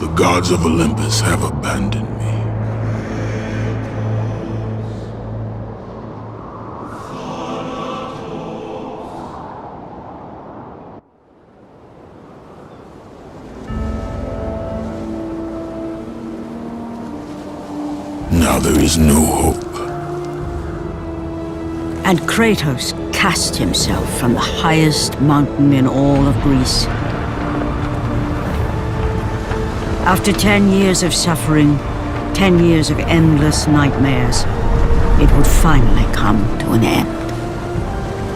The gods of Olympus have abandoned me. Now there is no hope. And Kratos cast himself from the highest mountain in all of Greece. After 10 years of suffering, 10 years of endless nightmares, it would finally come to an end.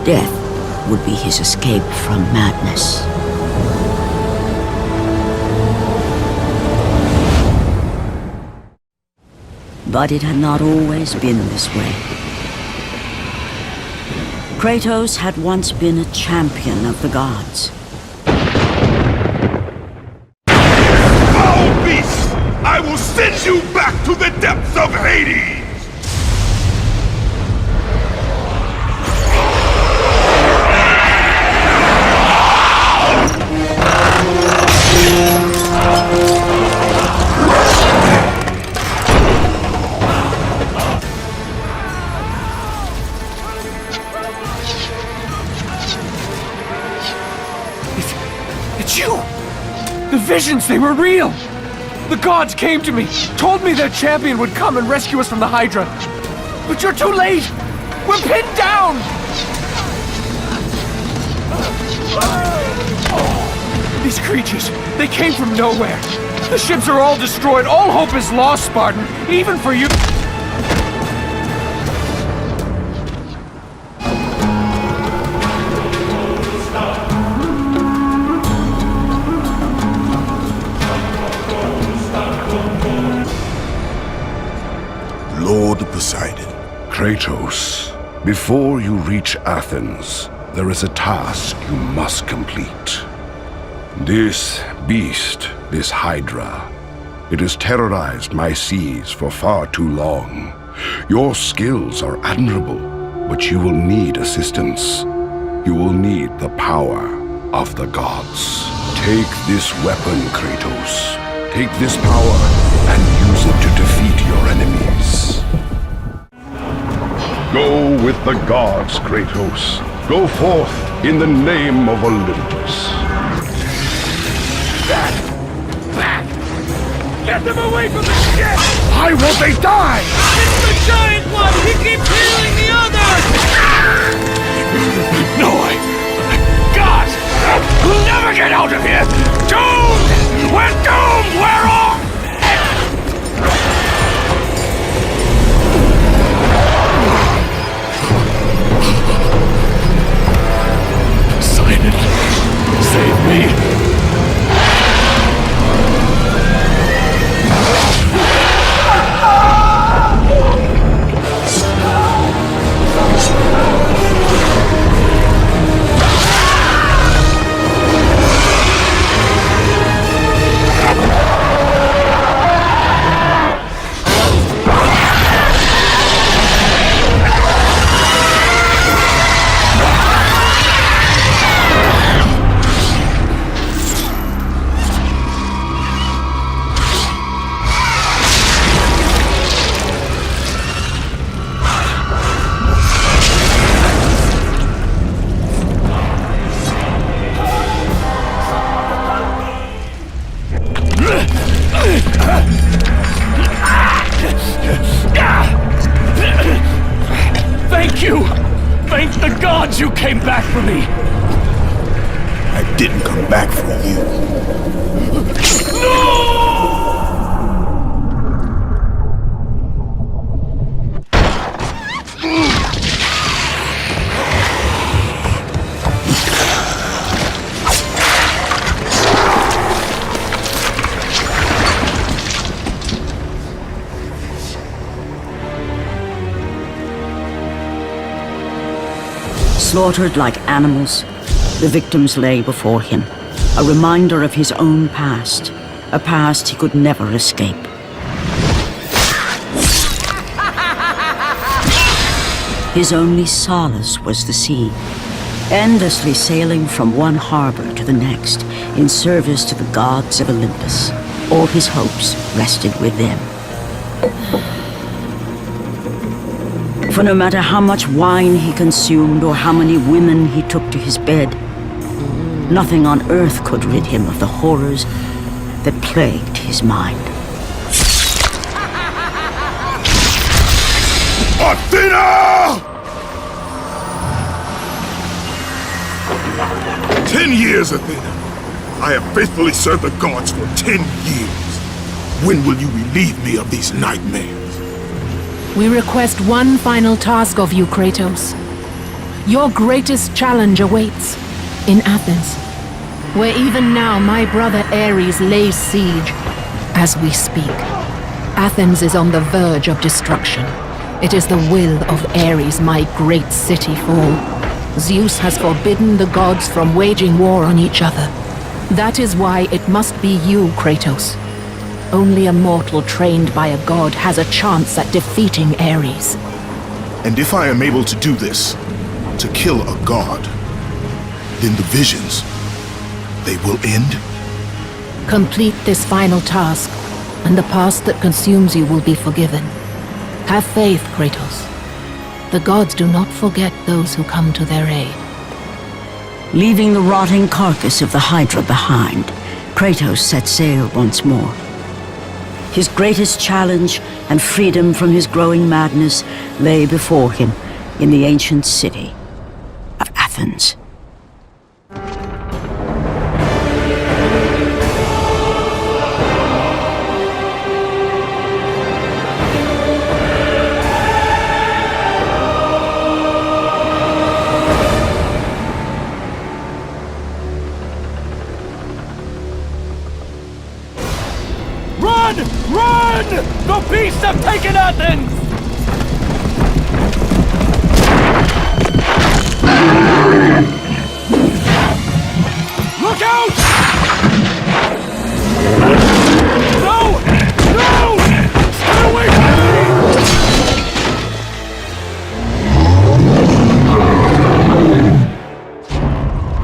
Death would be his escape from madness. But it had not always been this way. Kratos had once been a champion of the gods. Foul beast! I will send you back to the depths of Hades! It's you! The visions, they were real! The gods came to me, told me their champion would come and rescue us from the Hydra. But you're too late! We're pinned down! These creatures, they came from nowhere. The ships are all destroyed, all hope is lost, Spartan, even for you. Lord Poseidon. Kratos, before you reach Athens, there is a task you must complete. This beast, this Hydra, it has terrorized my seas for far too long. Your skills are admirable, but you will need assistance. You will need the power of the gods. Take this weapon, Kratos. Take this power and use it to defeat your enemies. Go with the gods, Kratos. Go forth in the name of Olympus. Back! Get them away from the ship! Why won't they die? It's the giant one! He keeps healing the others! No, God! We'll never get out of here! Doomed! We're doomed! We're off! Poseidon, save me! Thank you! Thank the gods you came back for me! I didn't come back for you. No! Slaughtered like animals, the victims lay before him, a reminder of his own past, a past he could never escape. His only solace was the sea, endlessly sailing from one harbor to the next in service to the gods of Olympus. all his hopes rested with them. For no matter how much wine he consumed or how many women he took to his bed, nothing on earth could rid him of the horrors that plagued his mind. Athena! 10 years, Athena. I have faithfully served the gods for 10 years. When will you relieve me of these nightmares? We request one final task of you, Kratos. Your greatest challenge awaits in Athens, where even now my brother Ares lays siege as we speak. Athens is on the verge of destruction. It is the will of Ares my great city fall. Zeus has forbidden the gods from waging war on each other. That is why it must be you, Kratos. Only a mortal trained by a god has a chance at defeating Ares. And if I am able to do this, to kill a god, then the visions, they will end? Complete this final task, and the past that consumes you will be forgiven. Have faith, Kratos. The gods do not forget those who come to their aid. Leaving the rotting carcass of the Hydra behind, Kratos set sail once more. His greatest challenge and freedom from his growing madness lay before him in the ancient city of Athens. Run! Run! The beasts have taken Athens! Look out! No! No! Stay away from me!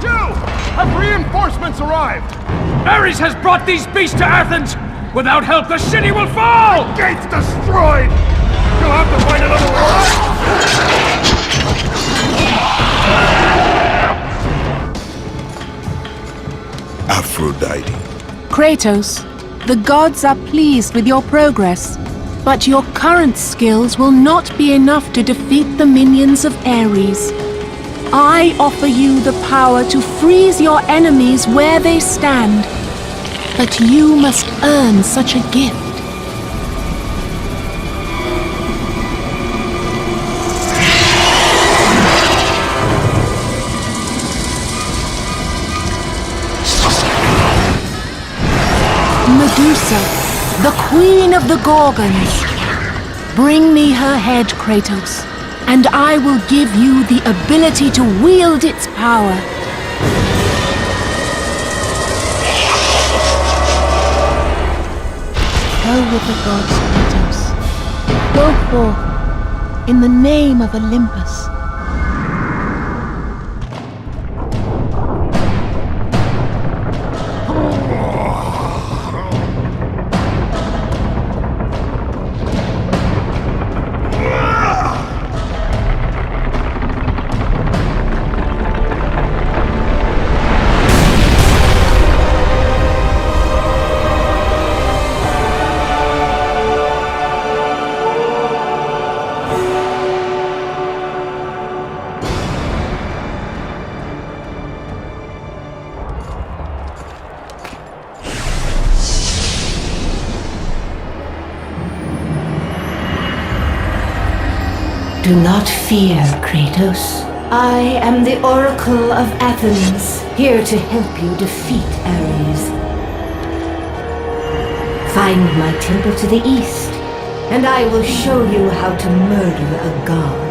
Joe! Have reinforcements arrived? Ares has brought these beasts to Athens! Without help, the city will fall! Gates destroyed! You'll have to find another way! Aphrodite. Kratos, the gods are pleased with your progress, but your current skills will not be enough to defeat the minions of Ares. I offer you the power to freeze your enemies where they stand, but you must earn such a gift. Medusa, the queen of the Gorgons. Bring me her head, Kratos, and I will give you the ability to wield its power. Go with the gods, Kratos. Go forth in the name of Olympus. Do not fear, Kratos. I am the Oracle of Athens, here to help you defeat Ares. Find my temple to the east, and I will show you how to murder a god.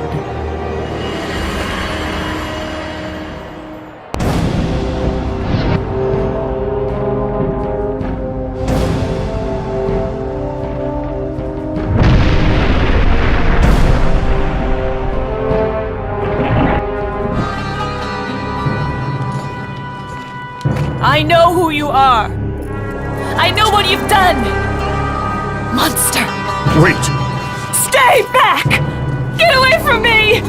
I know who you are. I know what you've done! Monster! Wait! Stay back! Get away from me!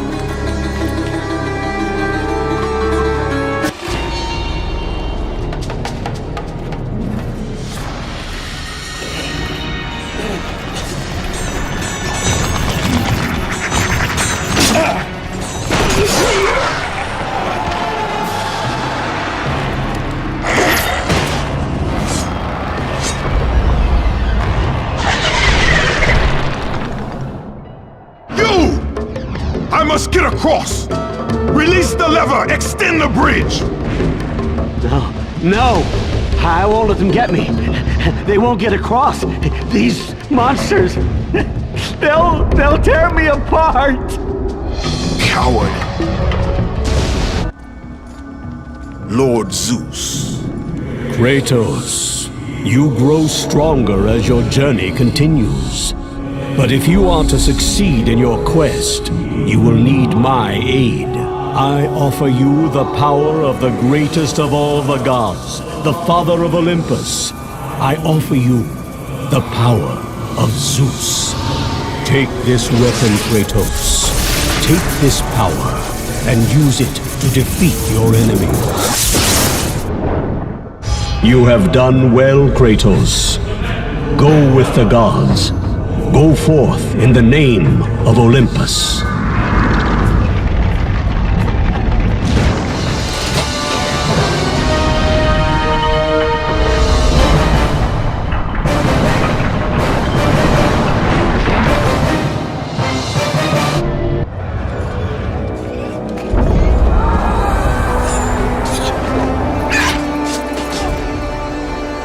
I must get across! Release the lever! Extend the bridge! No! I won't let them get me. They won't get across. These monsters, they'll tear me apart! Coward! Lord Zeus. Kratos, you grow stronger as your journey continues. But if you are to succeed in your quest, you will need my aid. I offer you the power of the greatest of all the gods, the father of Olympus. I offer you the power of Zeus. Take this weapon, Kratos. Take this power and use it to defeat your enemies. You have done well, Kratos. Go with the gods. Go forth in the name of Olympus.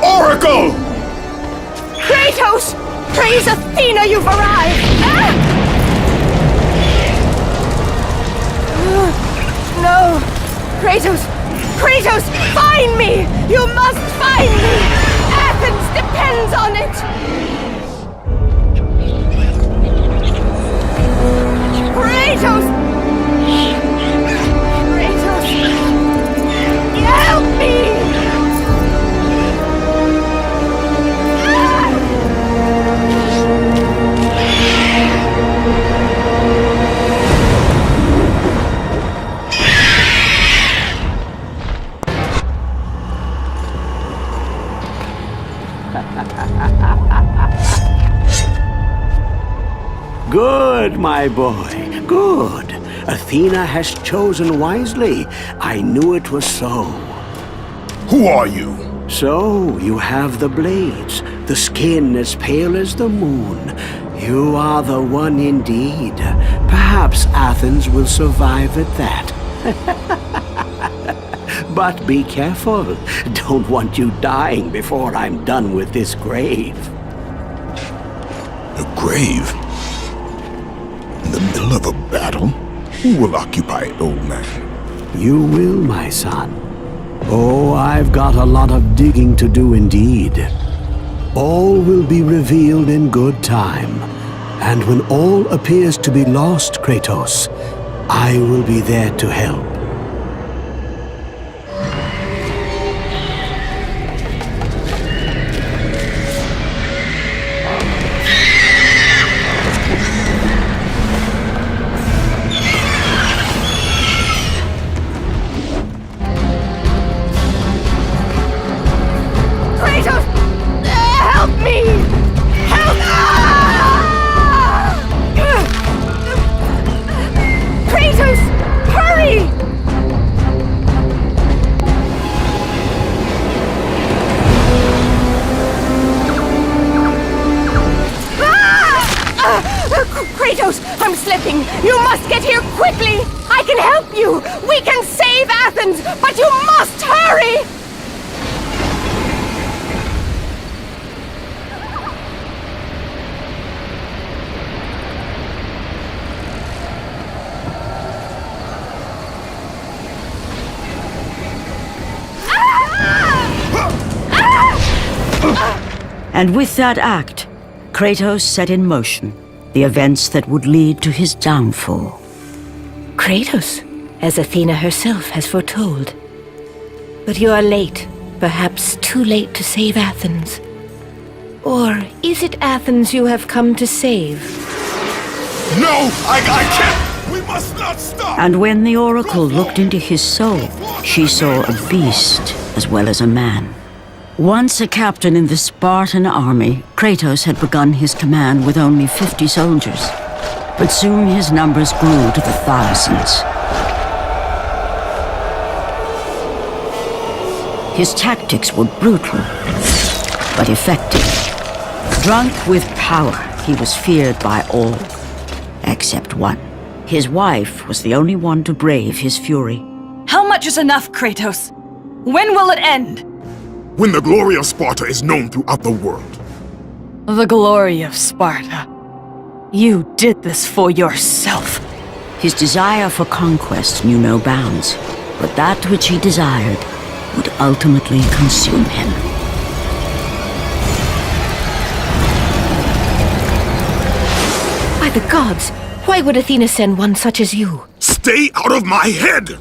Oracle! Kratos! Praise Athena, you've arrived! No! Kratos! Kratos, find me! You must find me! Athens depends on it! Kratos! Kratos! Help me! Good, my boy, good. Athena has chosen wisely. I knew it was so. Who are you? So, you have the blades, the skin as pale as the moon. You are the one indeed. Perhaps Athens will survive at that. But be careful. Don't want you dying before I'm done with this grave. A grave? In the middle of a battle? Who will occupy it, old man? You will, my son. Oh, I've got a lot of digging to do indeed. All will be revealed in good time. And when all appears to be lost, Kratos, I will be there to help. Kratos, I'm slipping! You must get here quickly! I can help you! We can save Athens, but you must hurry! And with that act, Kratos set in motion the events that would lead to his downfall. Kratos, as Athena herself has foretold. But you are late, perhaps too late to save Athens. Or is it Athens you have come to save? No! I can't! We must not stop! And when the oracle looked into his soul, she saw a beast as well as a man. Once a captain in the Spartan army, Kratos had begun his command with only 50 soldiers. But soon his numbers grew to the thousands. His tactics were brutal, but effective. Drunk with power, he was feared by all, except one. His wife was the only one to brave his fury. How much is enough, Kratos? When will it end? When the glory of Sparta is known throughout the world. The glory of Sparta. You did this for yourself. His desire for conquest knew no bounds, but that which he desired would ultimately consume him. By the gods, why would Athena send one such as you? Stay out of my head!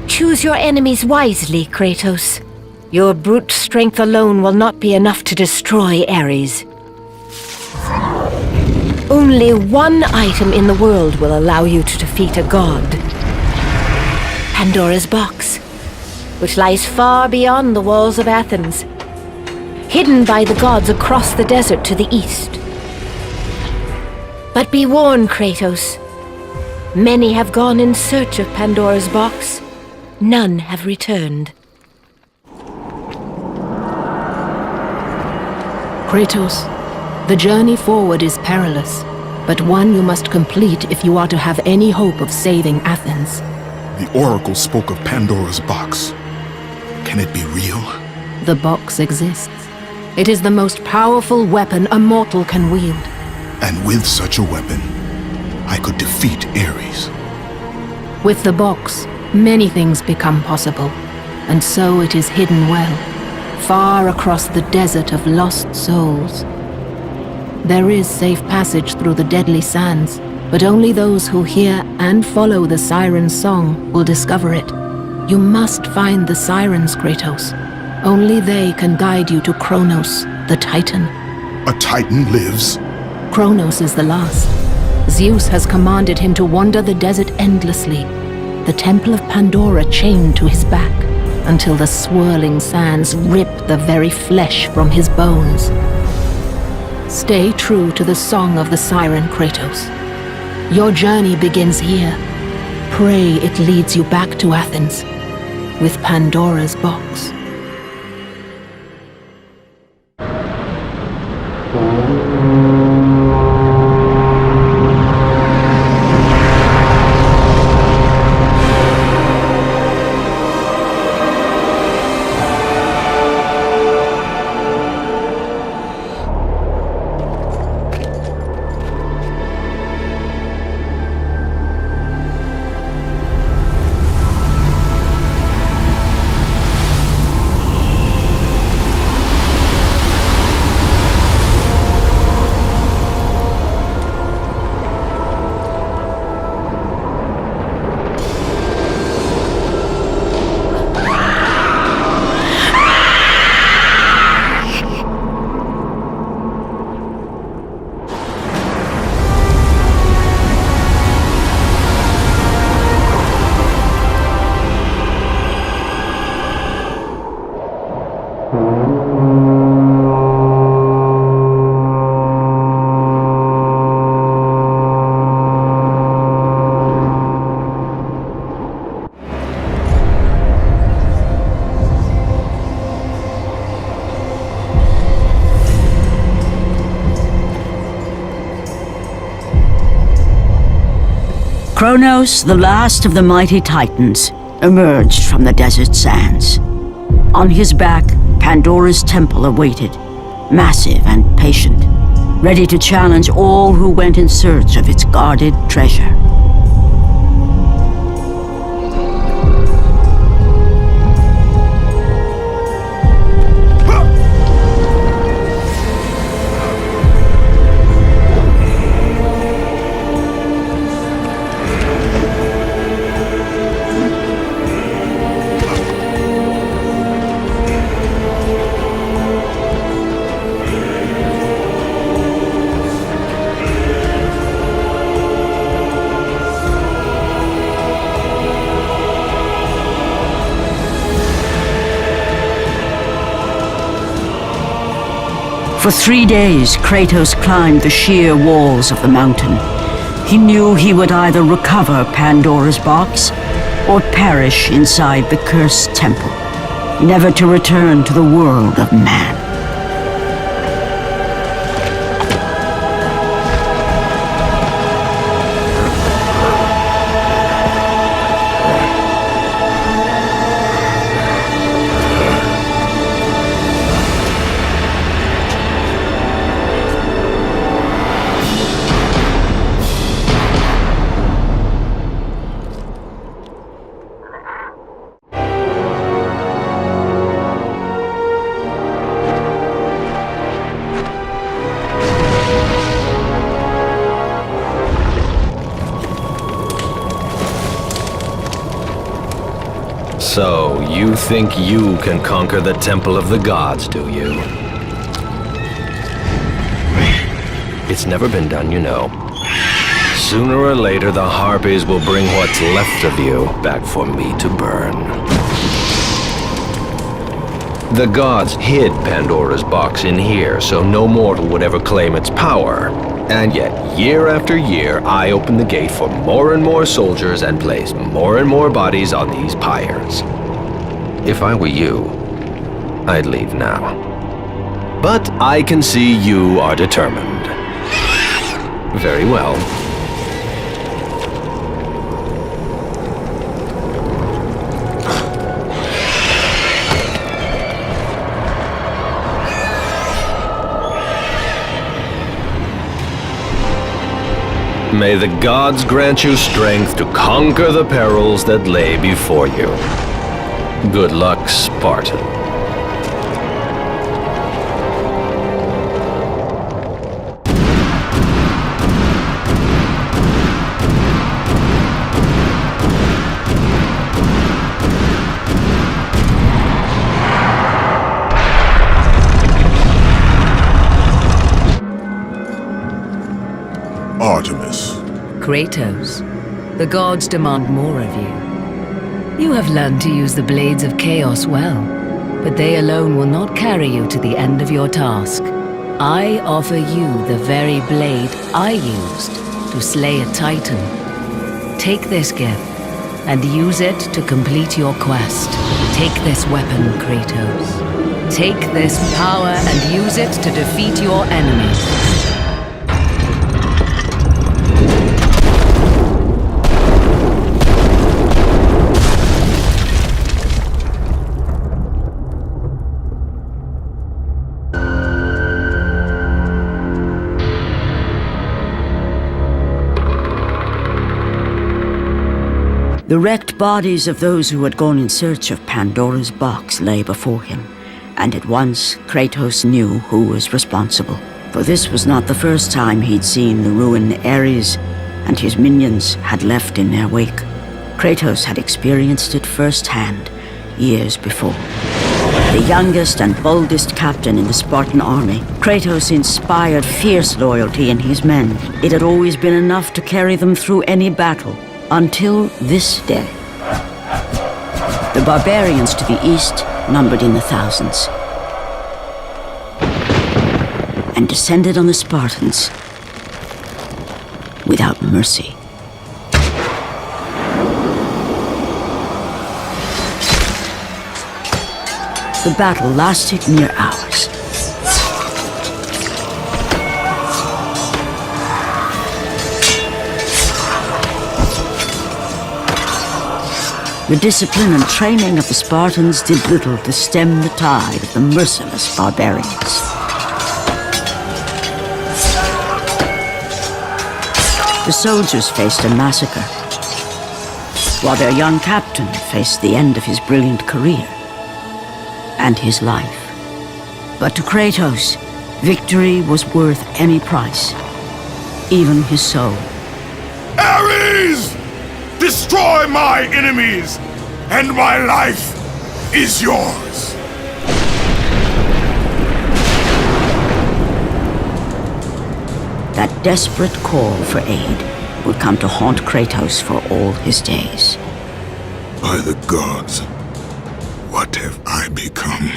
Choose your enemies wisely, Kratos. Your brute strength alone will not be enough to destroy Ares. Only one item in the world will allow you to defeat a god. Pandora's box, which lies far beyond the walls of Athens, hidden by the gods across the desert to the east. But be warned, Kratos. Many have gone in search of Pandora's box. None have returned. Kratos, the journey forward is perilous, but one you must complete if you are to have any hope of saving Athens. The oracle spoke of Pandora's box. Can it be real? The box exists. It is the most powerful weapon a mortal can wield. And with such a weapon, I could defeat Ares. With the box, many things become possible, and so it is hidden well, far across the desert of lost souls. There is safe passage through the deadly sands, but only those who hear and follow the siren's song will discover it. You must find the sirens, Kratos. Only they can guide you to Kronos, the Titan. A Titan lives? Kronos is the last. Zeus has commanded him to wander the desert endlessly, the temple of Pandora chained to his back, until the swirling sands rip the very flesh from his bones. Stay true to the song of the siren, Kratos. Your journey begins here. Pray it leads you back to Athens, with Pandora's box. Kronos, the last of the mighty Titans, emerged from the desert sands. On his back, Pandora's temple awaited, massive and patient, ready to challenge all who went in search of its guarded treasure. For 3 days, Kratos climbed the sheer walls of the mountain. He knew he would either recover Pandora's box or perish inside the cursed temple, never to return to the world of man. So, you think you can conquer the Temple of the Gods, do you? It's never been done, you know. Sooner or later, the Harpies will bring what's left of you back for me to burn. The gods hid Pandora's box in here, so no mortal would ever claim its power. And yet, year after year, I open the gate for more and more soldiers and place more and more bodies on these pyres. If I were you, I'd leave now. But I can see you are determined. Very well. May the gods grant you strength to conquer the perils that lay before you. Good luck, Spartan. Artemis. Kratos, the gods demand more of you. You have learned to use the blades of chaos well, but they alone will not carry you to the end of your task. I offer you the very blade I used to slay a Titan. Take this gift and use it to complete your quest. Take this weapon, Kratos. Take this power and use it to defeat your enemies. The wrecked bodies of those who had gone in search of Pandora's box lay before him, and at once Kratos knew who was responsible. For this was not the first time he'd seen the ruin Ares and his minions had left in their wake. Kratos had experienced it firsthand, years before. The youngest and boldest captain in the Spartan army, Kratos inspired fierce loyalty in his men. It had always been enough to carry them through any battle. Until this day. The barbarians to the east numbered in the thousands, and descended on the Spartans without mercy. The battle lasted near hours. The discipline and training of the Spartans did little to stem the tide of the merciless barbarians. The soldiers faced a massacre, while their young captain faced the end of his brilliant career and his life. But to Kratos, victory was worth any price, even his soul. Ares! Destroy my enemies, and my life is yours. That desperate call for aid would come to haunt Kratos for all his days. By the gods, what have I become?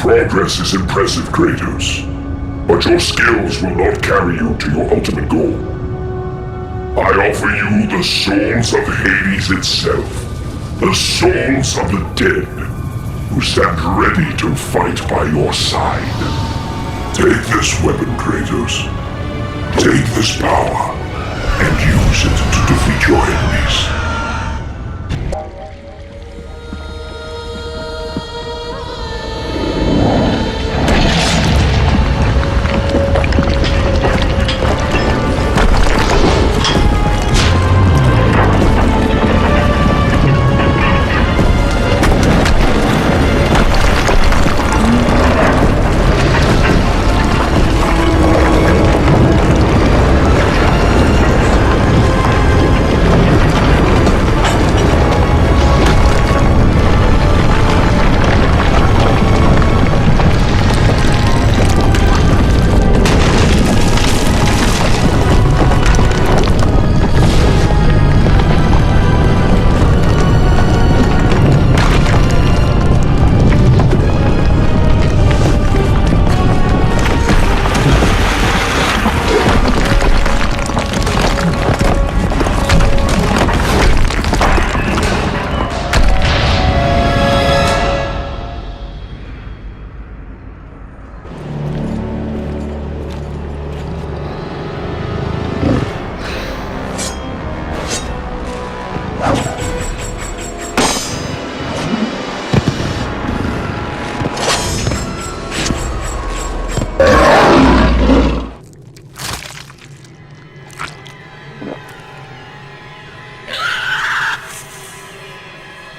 progress is impressive, Kratos. But your skills will not carry you to your ultimate goal. I offer you the souls of Hades itself. The souls of the dead, who stand ready to fight by your side. Take this weapon, Kratos. Take this power, and use it to defeat your enemies.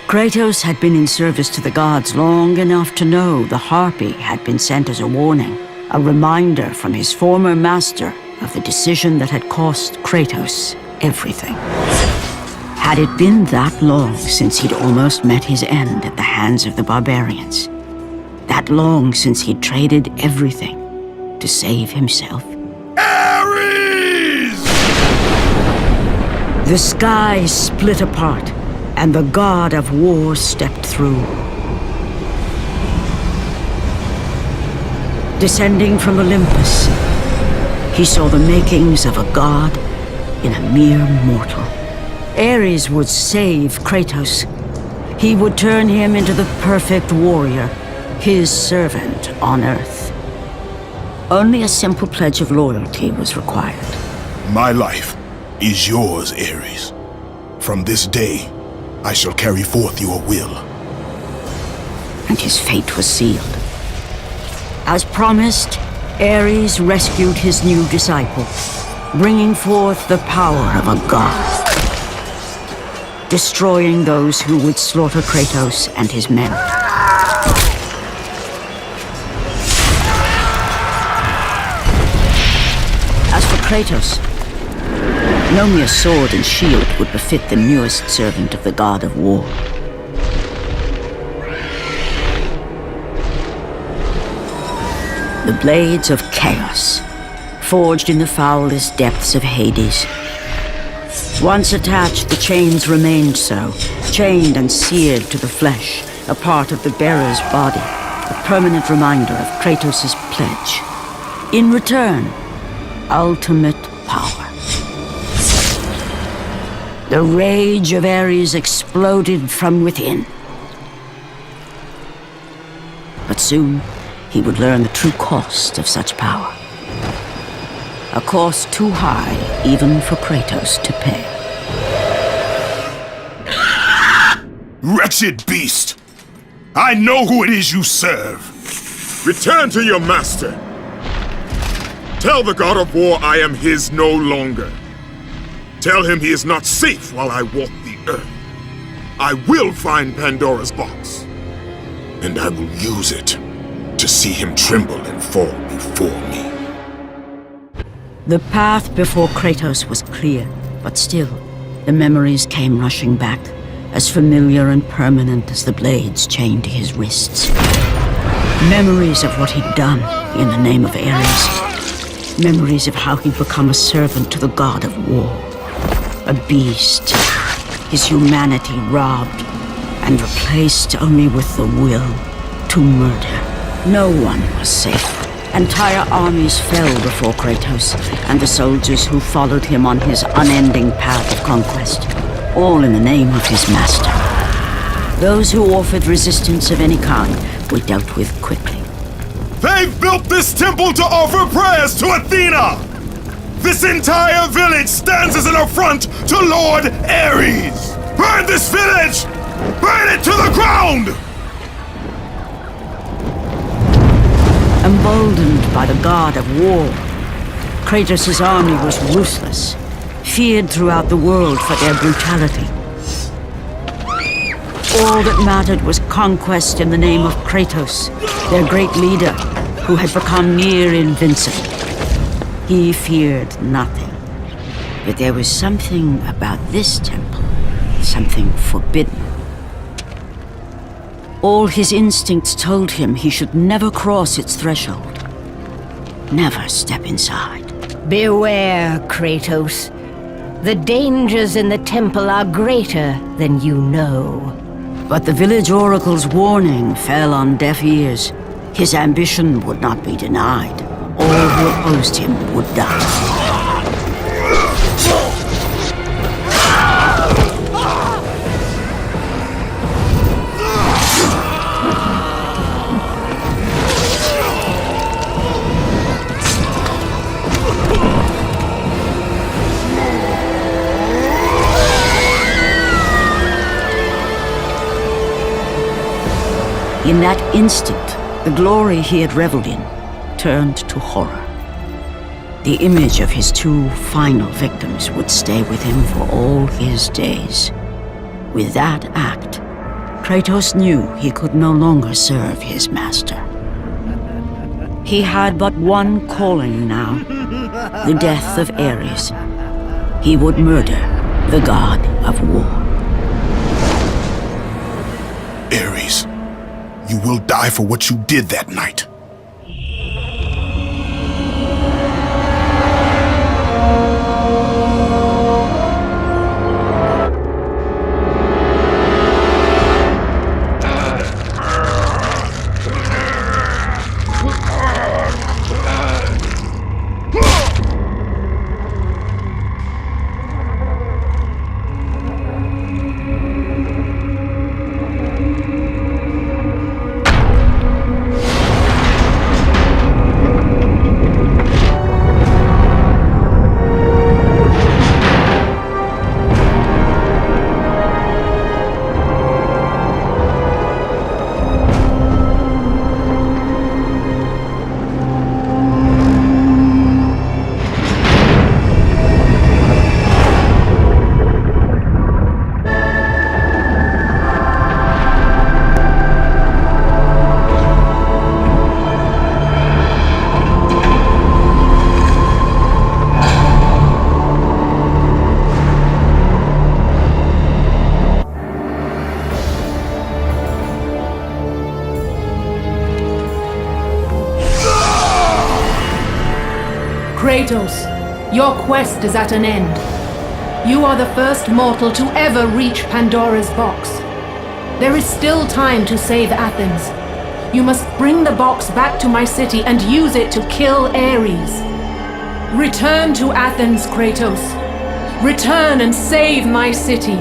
Kratos had been in service to the gods long enough to know the Harpy had been sent as a warning, a reminder from his former master of the decision that had cost Kratos everything. Had it been that long since he'd almost met his end at the hands of the barbarians? That long since he'd traded everything to save himself? Ares! The sky split apart, and the god of war stepped through. Descending from Olympus, he saw the makings of a god in a mere mortal. Ares would save Kratos. He would turn him into the perfect warrior, his servant on Earth. Only a simple pledge of loyalty was required. My life is yours, Ares. From this day, I shall carry forth your will. And his fate was sealed. As promised, Ares rescued his new disciple, bringing forth the power of a god, destroying those who would slaughter Kratos and his men. As for Kratos, no mere sword and shield would befit the newest servant of the god of war. The blades of chaos, forged in the foulest depths of Hades. Once attached, the chains remained so, chained and seared to the flesh, a part of the bearer's body, a permanent reminder of Kratos' pledge. In return, ultimate power. The rage of Ares exploded from within. But soon, he would learn the true cost of such power. A cost too high even for Kratos to pay. Wretched beast! I know who it is you serve! Return to your master! Tell the god of war I am his no longer. Tell him he is not safe while I walk the earth. I will find Pandora's box. And I will use it to see him tremble and fall before me. The path before Kratos was clear, but still, the memories came rushing back, as familiar and permanent as the blades chained to his wrists. Memories of what he'd done in the name of Ares. Memories of how he'd become a servant to the god of war. A beast, his humanity robbed and replaced only with the will to murder. No one was safe. Entire armies fell before Kratos and the soldiers who followed him on his unending path of conquest, all in the name of his master. Those who offered resistance of any kind were dealt with quickly. They've built this temple to offer prayers to Athena! This entire village stands as an affront to Lord Ares! Burn this village! Burn it to the ground! Emboldened by the god of war, Kratos' army was ruthless, feared throughout the world for their brutality. All that mattered was conquest in the name of Kratos, their great leader, who had become near invincible. He feared nothing. But there was something about this temple, something forbidden. All his instincts told him he should never cross its threshold. Never step inside. Beware, Kratos. The dangers in the temple are greater than you know. But the village oracle's warning fell on deaf ears. His ambition would not be denied. All who opposed him would die. In that instant, the glory he had reveled in turned to horror. The image of his two final victims would stay with him for all his days. With that act, Kratos knew he could no longer serve his master. He had but one calling now, the death of Ares. He would murder the god of war. Ares, you will die for what you did that night. Kratos, your quest is at an end. You are the first mortal to ever reach Pandora's box. There is still time to save Athens. You must bring the box back to my city and use it to kill Ares. Return to Athens, Kratos. Return and save my city.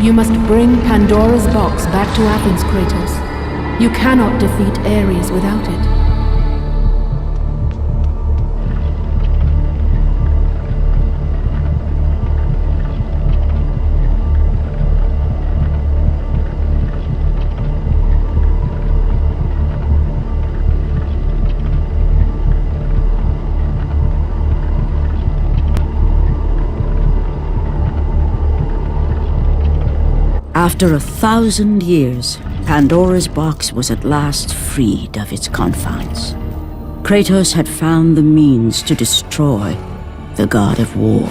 You must bring Pandora's box back to Athens, Kratos. You cannot defeat Ares without it. After 1,000 years, Pandora's box was at last freed of its confines. Kratos had found the means to destroy the god of war.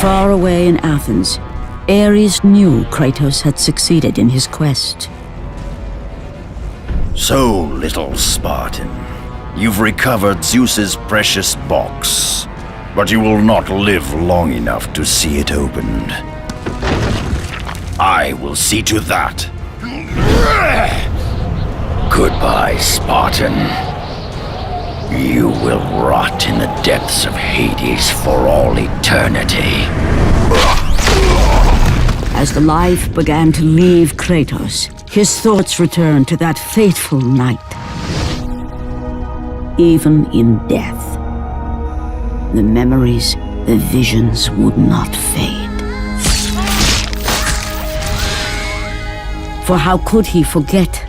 Far away in Athens, Ares knew Kratos had succeeded in his quest. So, little Spartan, you've recovered Zeus's precious box. But you will not live long enough to see it opened. I will see to that. Goodbye, Spartan. You will rot in the depths of Hades for all eternity. As the life began to leave Kratos, his thoughts returned to that fateful night. Even in death, the memories, the visions would not fade. For how could he forget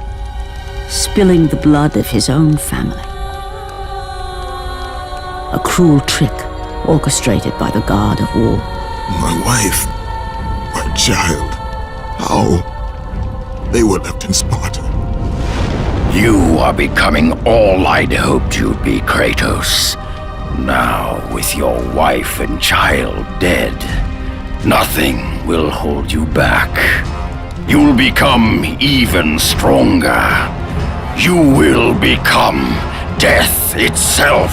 spilling the blood of his own family? A cruel trick orchestrated by the god of war. My wife, my child, how? They were left in Sparta. You are becoming all I'd hoped you'd be, Kratos. Now, with your wife and child dead, nothing will hold you back. You'll become even stronger. You will become death itself.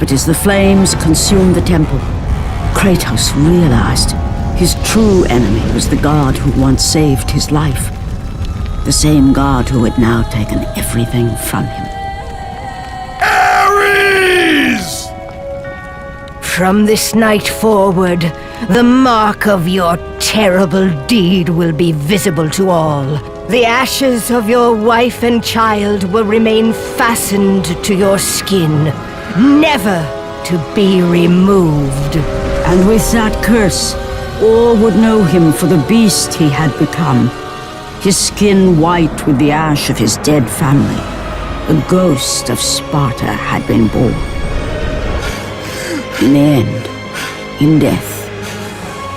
But as the flames consumed the temple, Kratos realized his true enemy was the god who once saved his life. The same god who had now taken everything from him. Ares! From this night forward, the mark of your terrible deed will be visible to all. The ashes of your wife and child will remain fastened to your skin, never to be removed. And with that curse, all would know him for the beast he had become. His skin white with the ash of his dead family. The ghost of Sparta had been born. In the end, in death,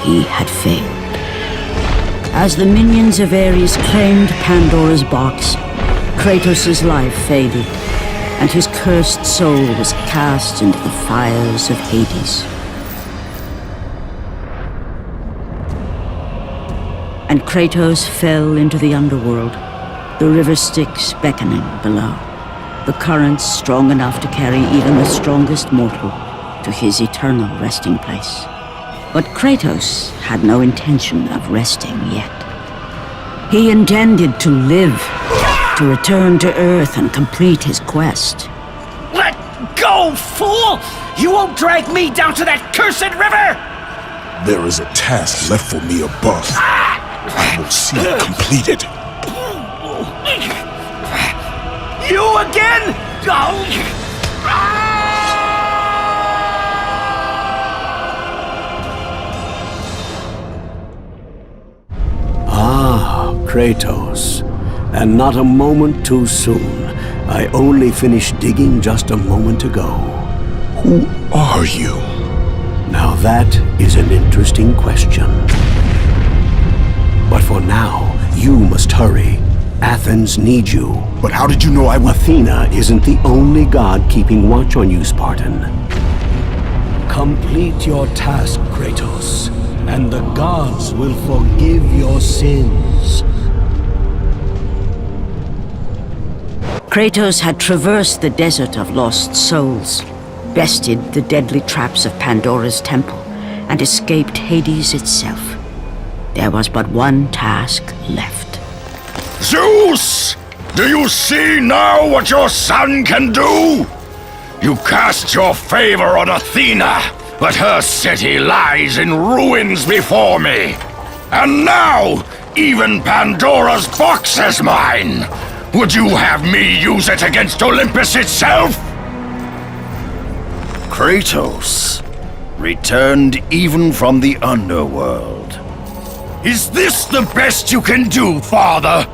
he had failed. As the minions of Ares claimed Pandora's box, Kratos' life faded, and his cursed soul was cast into the fires of Hades. And Kratos fell into the underworld, the river Styx beckoning below, the currents strong enough to carry even the strongest mortal to his eternal resting place. But Kratos had no intention of resting yet. He intended to live, to return to Earth and complete his quest. Let go, fool! You won't drag me down to that cursed river! There is a task left for me above. I will see it completed. You again? Kratos. And not a moment too soon. I only finished digging just a moment ago. Who are you? Now that is an interesting question. But for now, you must hurry. Athens needs you. But how did you know I would? Athena isn't the only god keeping watch on you, Spartan. Complete your task, Kratos, and the gods will forgive your sins. Kratos had traversed the desert of lost souls, bested the deadly traps of Pandora's temple, and escaped Hades itself. There was but one task left. Zeus! Do you see now what your son can do? You cast your favor on Athena, but her city lies in ruins before me. And now, Even Pandora's box is mine! Would you have me use it against Olympus itself? Kratos, returned even from the underworld. Is this the best you can do, Father?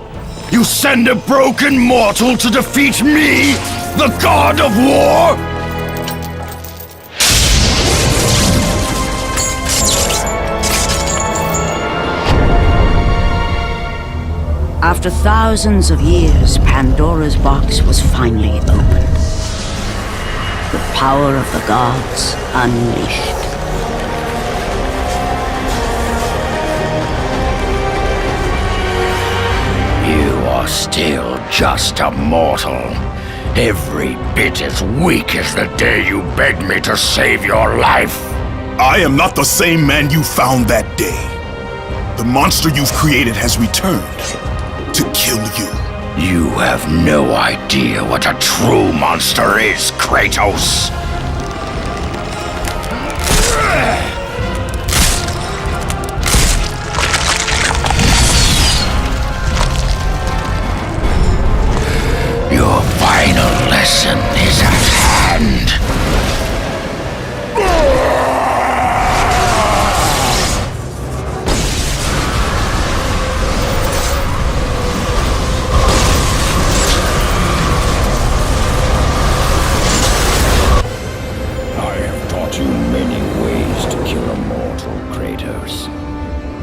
You send a broken mortal to defeat me, the god of war? After thousands of years, Pandora's box was finally opened. The power of the gods unleashed. You are still just a mortal. Every bit as weak as the day you begged me to save your life. I am not the same man you found that day. The monster you've created has returned to kill you. You have no idea what a true monster is, Kratos. Your final lesson is at hand.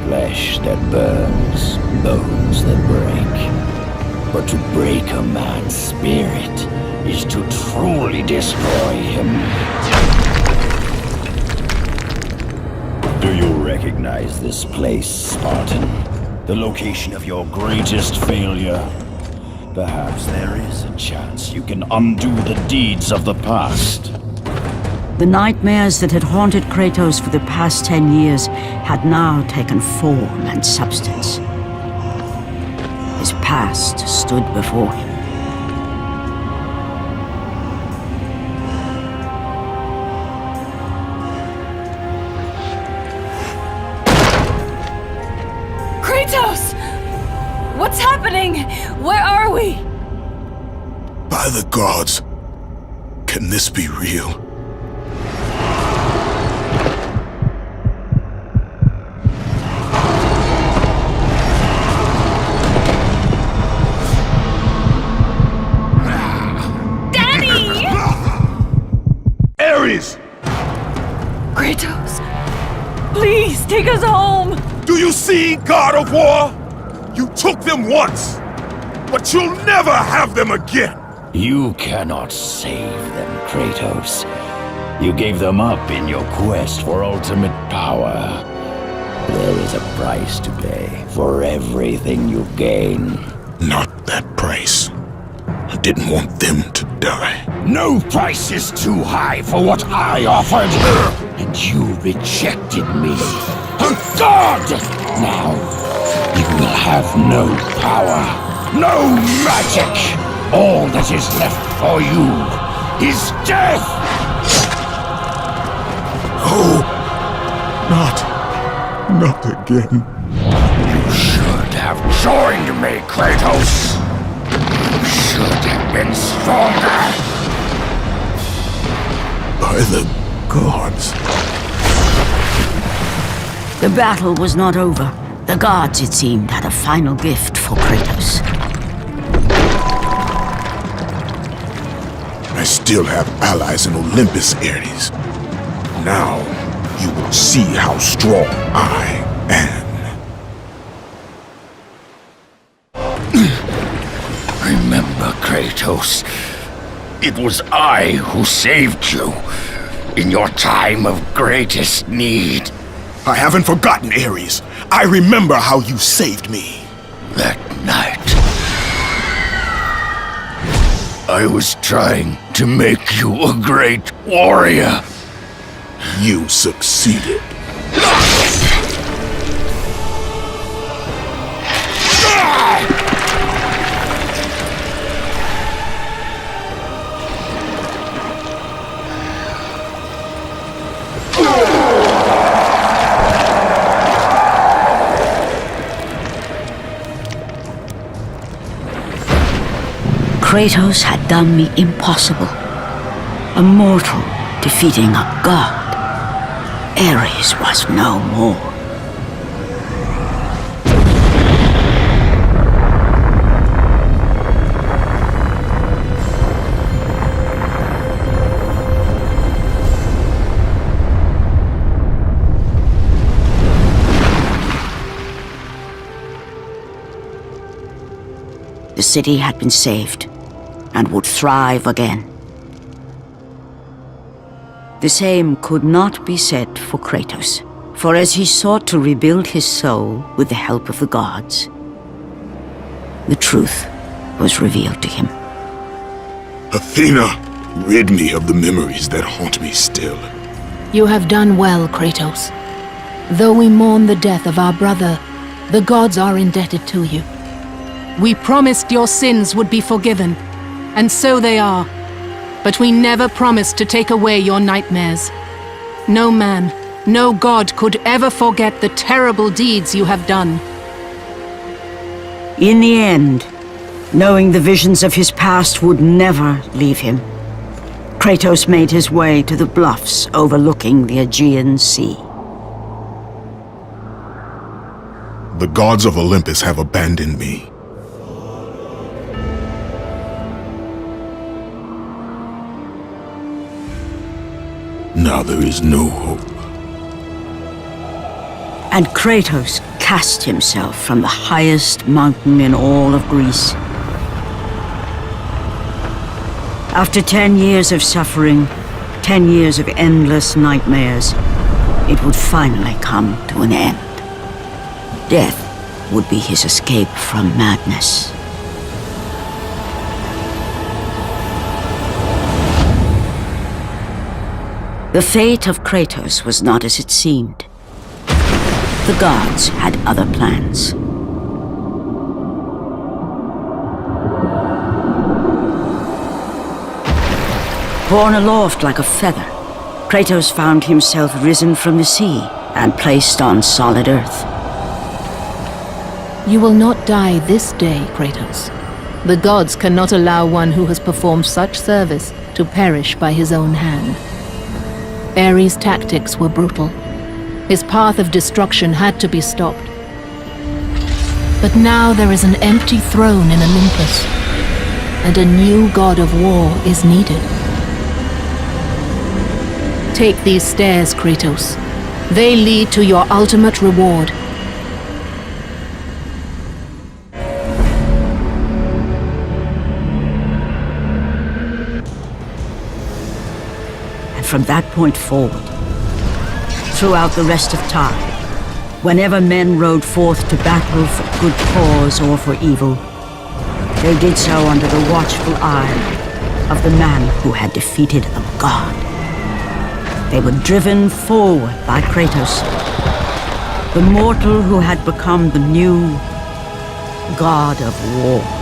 Flesh that burns, bones that break. But to break a man's spirit is to truly destroy him. Do you recognize this place, Spartan? The location of your greatest failure? Perhaps there is a chance you can undo the deeds of the past. The nightmares that had haunted Kratos for the past 10 years had now taken form and substance. His past stood before him. Kratos! What's happening? Where are we? By the gods, can this be real? Kratos, please take us home! Do you see, God of War? You took them once, but you'll never have them again! You cannot save them, Kratos. You gave them up in your quest for ultimate power. There is a price to pay for everything you gain. Not that price. I didn't want them to die. No price is too high for what I offered, and you rejected me. A god! Now, you will have no power, no magic. All that is left for you is death! Oh, not again. You should have joined me, Kratos. You should have been stronger. By the gods. The battle was not over. The gods, it seemed, had a final gift for Kratos. I still have allies in Olympus, Ares. Now, you will see how strong I am. Remember, Kratos, it was I who saved you in your time of greatest need. I haven't forgotten, Ares. I remember how you saved me. That night, I was trying to make you a great warrior. You succeeded. Kratos had done the impossible. A mortal defeating a god. Ares was no more. The city had been saved and would thrive again. The same could not be said for Kratos, for as he sought to rebuild his soul with the help of the gods, the truth was revealed to him. Athena, rid me of the memories that haunt me still. You have done well, Kratos. Though we mourn the death of our brother, the gods are indebted to you. We promised your sins would be forgiven, and so they are. But we never promised to take away your nightmares. No man, no god could ever forget the terrible deeds you have done. In the end, knowing the visions of his past would never leave him, Kratos made his way to the bluffs overlooking the Aegean Sea. The gods of Olympus have abandoned me. Now there is no hope. And Kratos cast himself from the highest mountain in all of Greece. After 10 years of suffering, 10 years of endless nightmares, it would finally come to an end. Death would be his escape from madness. The fate of Kratos was not as it seemed. The gods had other plans. Borne aloft like a feather, Kratos found himself risen from the sea and placed on solid earth. You will not die this day, Kratos. The gods cannot allow one who has performed such service to perish by his own hand. Ares' tactics were brutal. His path of destruction had to be stopped. But now there is an empty throne in Olympus, and a new god of war is needed. Take these stairs, Kratos. They lead to your ultimate reward. From that point forward, throughout the rest of time, whenever men rode forth to battle for good cause or for evil, they did so under the watchful eye of the man who had defeated a god. They were driven forward by Kratos, the mortal who had become the new god of war.